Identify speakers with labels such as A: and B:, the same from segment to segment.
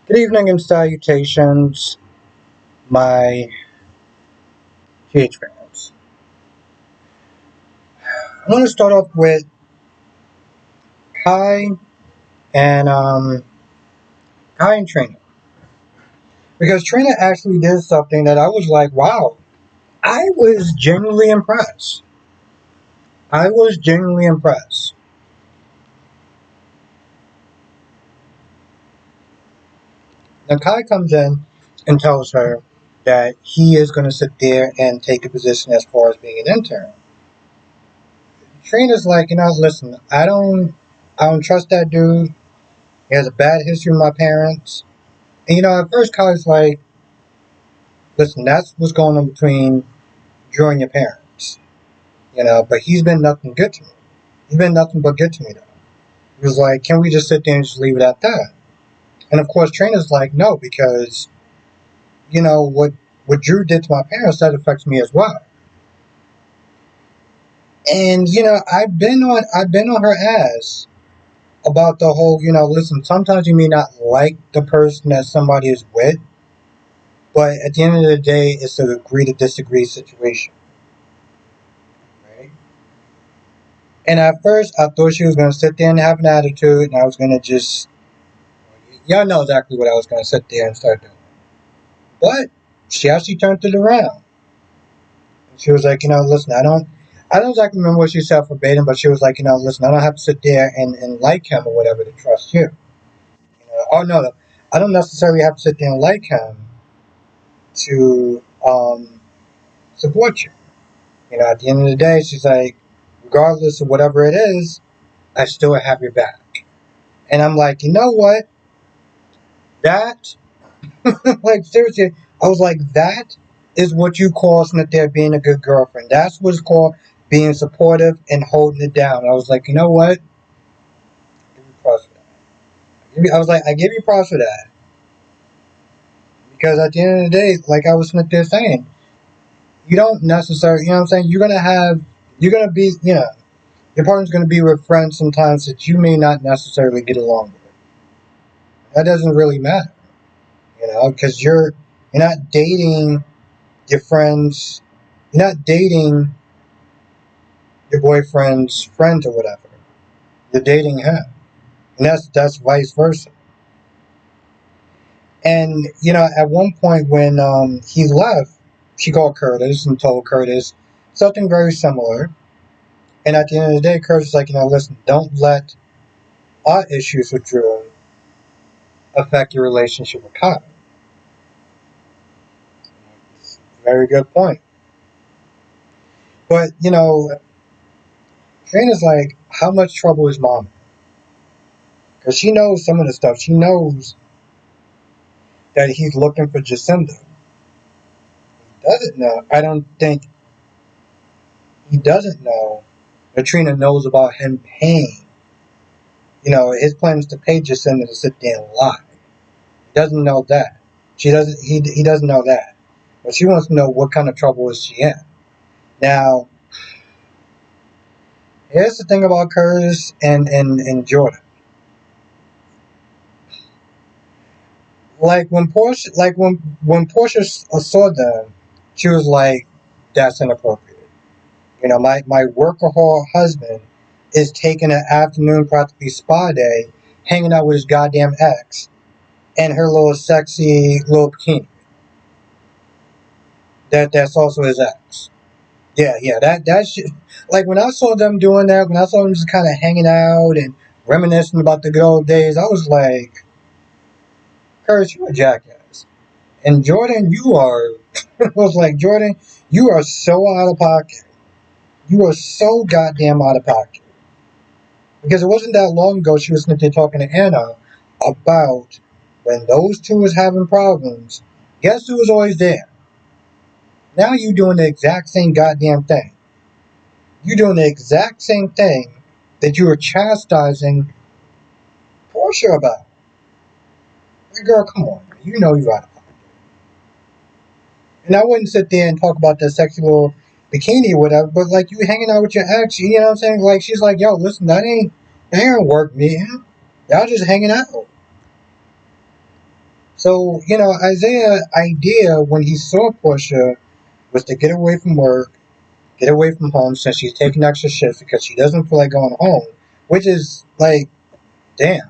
A: Good evening and salutations, my PH fans. I want to start off with Kai and Kai and Trina, because Trina actually did something that I was like, wow, I was genuinely impressed. I was genuinely impressed. Now Kai comes in and tells her that he is going to sit there and take a position as far as being an intern. Trina's like, listen, I don't trust that dude. He has a bad history with my parents. And, at first Kai's like, listen, that's what's going on between you and your parents. But he's been nothing good to me. He's been nothing but good to me, though. He was like, can we just sit there and just leave it at that? And of course, Trina's like, no, because, what Drew did to my parents, that affects me as well. And, I've been on her ass about the whole, listen, sometimes you may not like the person that somebody is with, but at the end of the day, it's an agree to disagree situation. Right? And at first, I thought she was going to sit there and have an attitude, and I was going to just, y'all know exactly what I was going to sit there and start doing. But she actually turned it around. She was like, listen, I don't exactly remember what she said verbatim, but she was like, listen, I don't have to sit there and like him or whatever to trust you. Oh no, I don't necessarily have to sit there and like him to support you. At the end of the day, she's like, regardless of whatever it is, I still have your back. And I'm like, you know what? That, like, seriously, I was like, that is what you call Smith there being a good girlfriend. That's what's called being supportive and holding it down. I was like, you know what? I give you props for that. I was like, I give you props for that. Because at the end of the day, like I was Smith there saying, you don't necessarily, you know what I'm saying? You're going to be, your partner's going to be with friends sometimes that you may not necessarily get along with. That doesn't really matter, because you're not dating your friends, you're not dating your boyfriend's friends or whatever. You're dating him, and that's vice versa. And at one point when he left, she called Curtis and told Curtis something very similar. And at the end of the day, Curtis was like, listen, don't let our issues with Drew affect your relationship with Kyle. Very good point. But Trina's like, how much trouble is mom? Because she knows some of the stuff. She knows that he's looking for Jacinda. He doesn't know. I don't think he doesn't know that Trina knows about him paying. His plan is to pay Jacinda to sit there and lie. He doesn't know that. She doesn't. He doesn't know that. But she wants to know what kind of trouble is she in. Now, here's the thing about Curtis and Jordan. Like when Portia saw them, she was like, "That's inappropriate." My workaholic husband is taking an afternoon, practically spa day, hanging out with his goddamn ex and her little sexy little bikini. That's also his ex. Yeah. That shit. Like when I saw them doing that, when I saw them just kind of hanging out and reminiscing about the good old days, I was like, "Curtis, you a jackass." And Jordan, you are. I was like, Jordan, you are so out of pocket. You are so goddamn out of pocket. Because it wasn't that long ago she was sitting there talking to Anna about when those two was having problems. Guess who was always there? Now you doing the exact same goddamn thing. You doing the exact same thing that you were chastising Portia about. Like, girl, come on. You know you out of pocket. And I wouldn't sit there and talk about that sexy little bikini or whatever, but like you hanging out with your ex, you know what I'm saying? Like she's like, yo, listen, that ain't work, man. Y'all just hanging out. So, Isaiah's idea when he saw Portia was to get away from work, get away from home since she's taking extra shifts because she doesn't feel like going home, which is like, damn.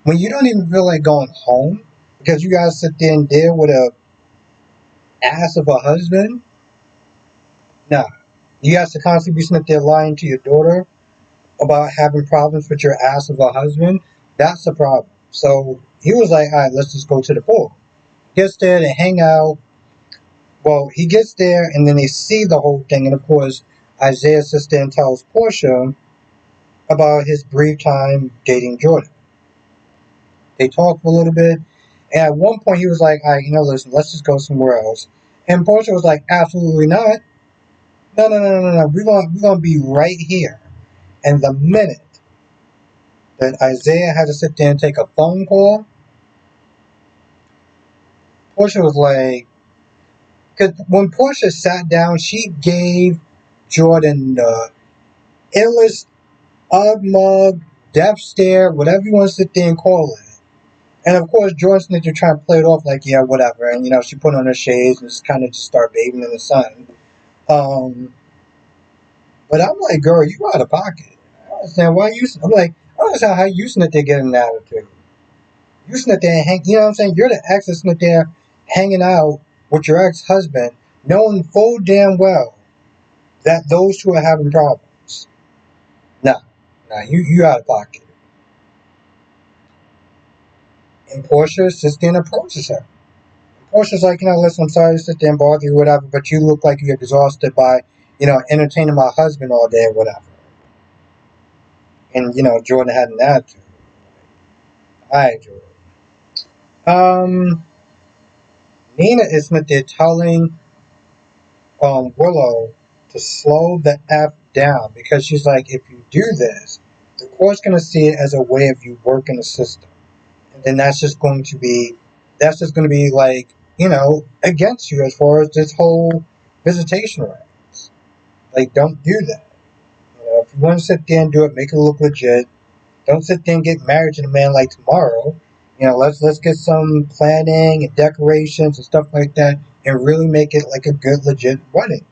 A: When you don't even feel like going home because you gotta sit there and deal with a ass of a husband, nah. You have to constantly be sitting there lying to your daughter about having problems with your ass of a husband. That's the problem. So he was like, all right, let's just go to the pool. Gets there, they hang out. Well, he gets there and then they see the whole thing. And of course, Isaiah sits there and tells Portia about his brief time dating Jordan. They talk for a little bit. And at one point, he was like, all right, listen, let's just go somewhere else. And Portia was like, absolutely not. No, no, no, no, no. We're gonna be right here. And the minute that Isaiah had to sit there and take a phone call, Portia was like, because when Portia sat down, she gave Jordan the illest, mug, death stare, whatever you want to sit there and call it. And of course, Jordan's need to try and play it off like, yeah, whatever. And, she put on her shades and just kind of just start bathing in the sun. Um, but I'm like, girl, you out of pocket. I don't understand why you, I'm like, I don't understand how you sit there getting an attitude. You sit there and hang, you know what I'm saying? You're the ex that's sitting there hanging out with your ex-husband, knowing full damn well that those two are having problems. Nah, you out of pocket. And Portia sits there and approaches her. Portia's like, listen, I'm sorry to sit there and bother you, whatever, but you look like you're exhausted by, entertaining my husband all day, whatever. And, Jordan had an attitude. All right, Jordan. Um, Nina is sitting there telling Willow to slow the F down because she's like, if you do this, the court's going to see it as a way of you working the system. And then that's just going to be like, against you as far as this whole visitation rights. Like, don't do that. If you want to sit there and do it, make it look legit. Don't sit there and get married to the man like tomorrow. Let's get some planning and decorations and stuff like that, and really make it like a good, legit wedding.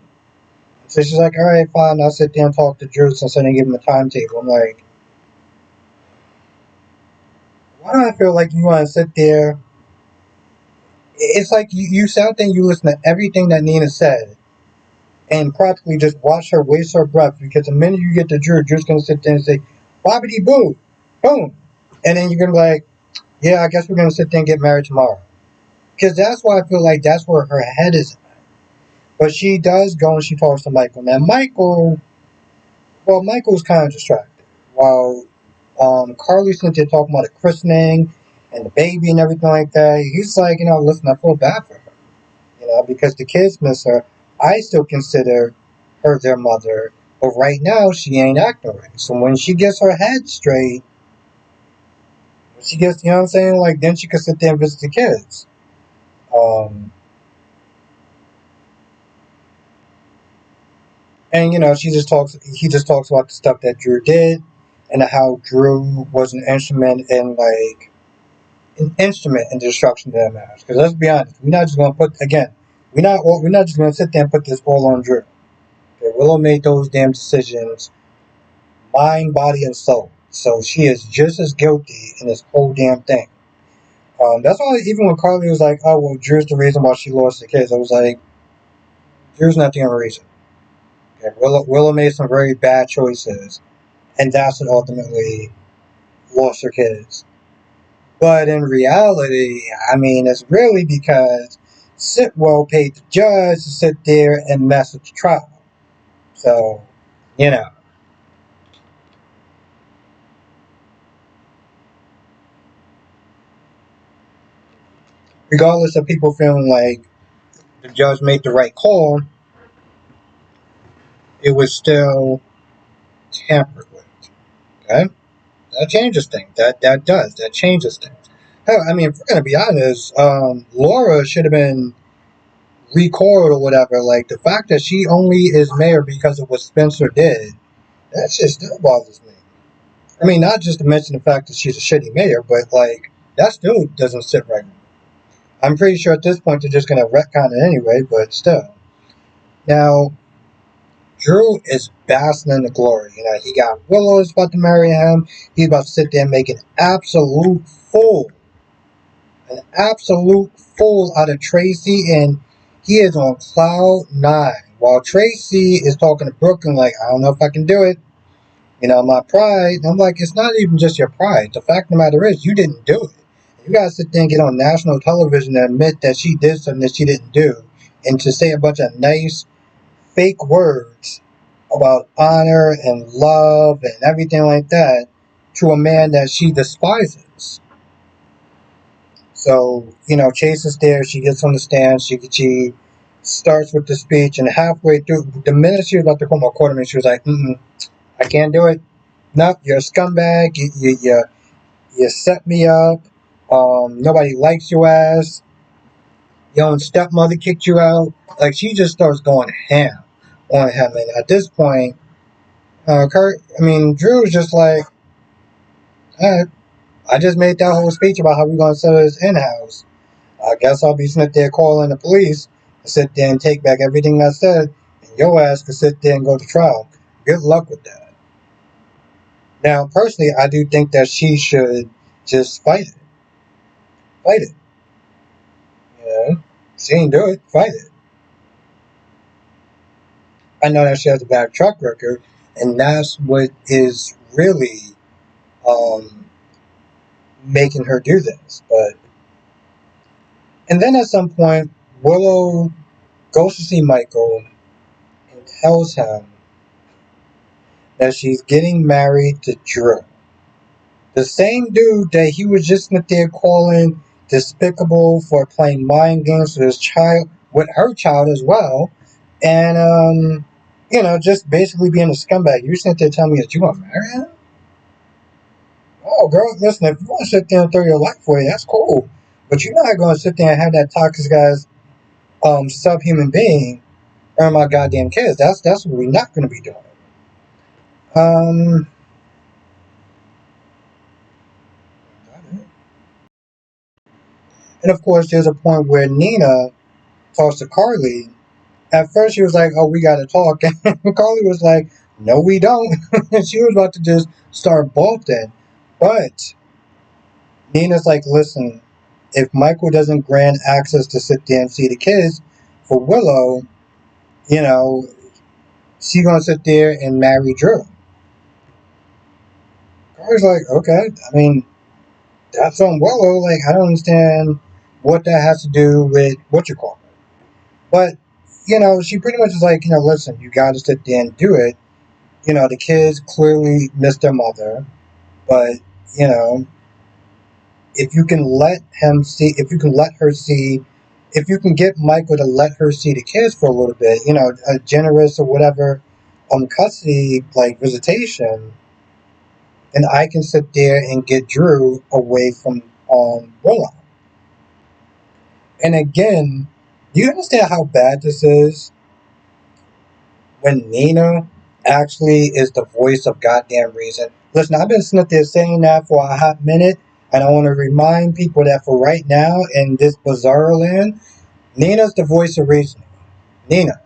A: So she's like, all right, fine. I'll sit there and talk to Drew since I didn't give him a timetable. I'm like, why do I feel like you want to sit there? It's like you sat there and you listen to everything that Nina said and practically just watch her waste her breath because the minute you get to Drew, Drew's going to sit there and say, bobbity boo, boom. And then you're going to be like, yeah, I guess we're going to sit there and get married tomorrow. Because that's why I feel like that's where her head is at. But she does go and she talks to Michael. Now, Michael's kind of distracted. While Carly's sitting there talking about the christening and the baby and everything like that, he's like, listen, I feel bad for her. Because the kids miss her. I still consider her their mother. But right now, she ain't acting right. So when she gets her head straight, when she gets, you know what I'm saying? Like, then she can sit there and visit the kids. Um, and he just talks about the stuff that Drew did and how Drew was an instrument in the destruction of their marriage. Because let's be honest, we're not just gonna sit there and put this all on Drew. Okay, Willow made those damn decisions, mind, body, and soul. So she is just as guilty in this whole damn thing. That's why even when Carly was like, "Oh well, Drew's the reason why she lost the kids," I was like, "Drew's not the only reason." Okay, Willow made some very bad choices, and that's what ultimately lost her kids. But in reality, I mean, it's really because Sitwell paid the judge to sit there and mess with the trial. So, you know, regardless of people feeling like the judge made the right call, it was still tampered with. Okay, that changes things. That changes things. Hell, I mean, if we're gonna be honest, Laura should have been recalled or whatever. Like the fact that she only is mayor because of what Spencer did, that shit still bothers me. I mean, not just to mention the fact that she's a shitty mayor, but like that still doesn't sit right. I'm pretty sure at this point they're just going to retcon it anyway, but still. Now, Drew is basking in the glory. He got Willow is about to marry him. He's about to sit there and make an absolute fool out of Tracy, and he is on cloud nine. While Tracy is talking to Brooklyn like, I don't know if I can do it. My pride. And I'm like, it's not even just your pride. The fact of the matter is, you didn't do it. You gotta sit there and get on national television and admit that she did something that she didn't do, and to say a bunch of nice, fake words about honor and love and everything like that to a man that she despises. So, Chase is there. She gets on the stand. She starts with the speech, and halfway through, the minute she was about to come out court, she was like, I can't do it. Nope, you're a scumbag. You set me up. Nobody likes your ass. Your own stepmother kicked you out. Like, she just starts going ham on him. And at this point, Drew was just like, all right, I just made that whole speech about how we're going to settle this in-house. I guess I'll be sitting there calling the police and sit there and take back everything I said, and your ass can sit there and go to trial. Good luck with that. Now, personally, I do think that she should just fight it. Fight it. She ain't do it. Fight it. I know that she has a bad track record, and that's what is really um, making her do this. And then at some point, Willow goes to see Michael and tells him that she's getting married to Drew. The same dude that he was just in there calling despicable for playing mind games with her child as well. And, just basically being a scumbag. You sit there telling me that you want to marry him? Oh, girl, listen, if you want to sit there and throw your life away, that's cool. But you're not going to sit there and have that toxic guy's subhuman being earn my goddamn kids. That's what we're not going to be doing. Um, and of course, there's a point where Nina talks to Carly. At first, she was like, "Oh, we got to talk," and Carly was like, "No, we don't." And she was about to just start bolting, but Nina's like, "Listen, if Michael doesn't grant access to sit there and see the kids for Willow, you know, she's gonna sit there and marry Drew." Carly's like, "Okay, that's on Willow. Like, I don't understand what that has to do with what you call it." But, she pretty much is like, listen, you got to sit there and do it. The kids clearly miss their mother, but, you know, if you can let him see, if you can let her see, if you can get Michael to let her see the kids for a little bit, a generous or whatever, custody, like, visitation, then I can sit there and get Drew away from, Willow. And again, do you understand how bad this is? When Nina actually is the voice of goddamn reason. Listen, I've been sitting there saying that for a hot minute, and I want to remind people that for right now in this bizarre land, Nina's the voice of reason. Nina,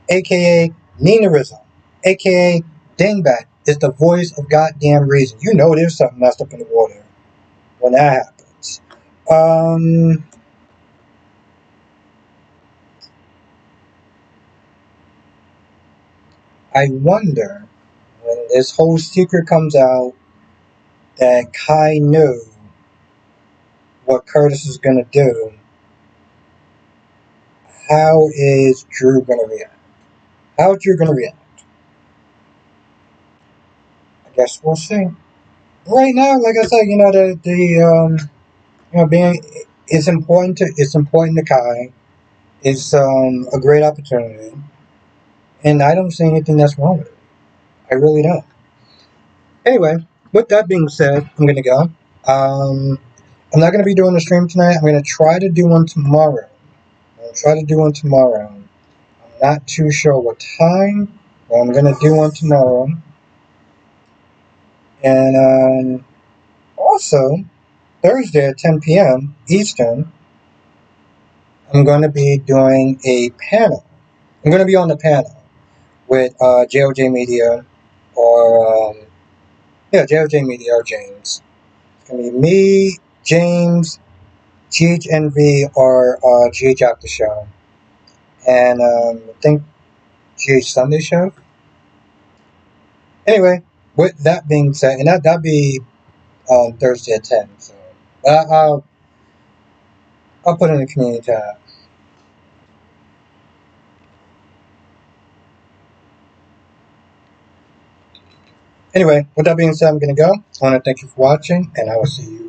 A: aka Ninaism, aka Dingbat, is the voice of goddamn reason. You know there's something messed up in the water when that happens. I wonder when this whole secret comes out that Kai knew what Curtis is going to do, how is Drew going to react? How is Drew going to react? I guess we'll see. Right now, like I said, being it's important to Kai. It's a great opportunity, and I don't see anything that's wrong with it. I really don't. Anyway, with that being said, I'm gonna go. Um, I'm not gonna be doing a stream tonight. I'm gonna try to do one tomorrow. I'll try to do one tomorrow. I'm not too sure what time, but I'm gonna do one tomorrow. And also Thursday at 10 p.m. Eastern, I'm going to be doing a panel. I'm going to be on the panel with JOJ Media or JOJ Media or James. It's going to be me, James, GHNV or GH After Show, and I think GH Sunday Show. Anyway, with that being said, and that'll be Thursday at 10. So I'll put it in the community tab. Anyway, with that being said, I'm going to go. I want to thank you for watching, and I will see you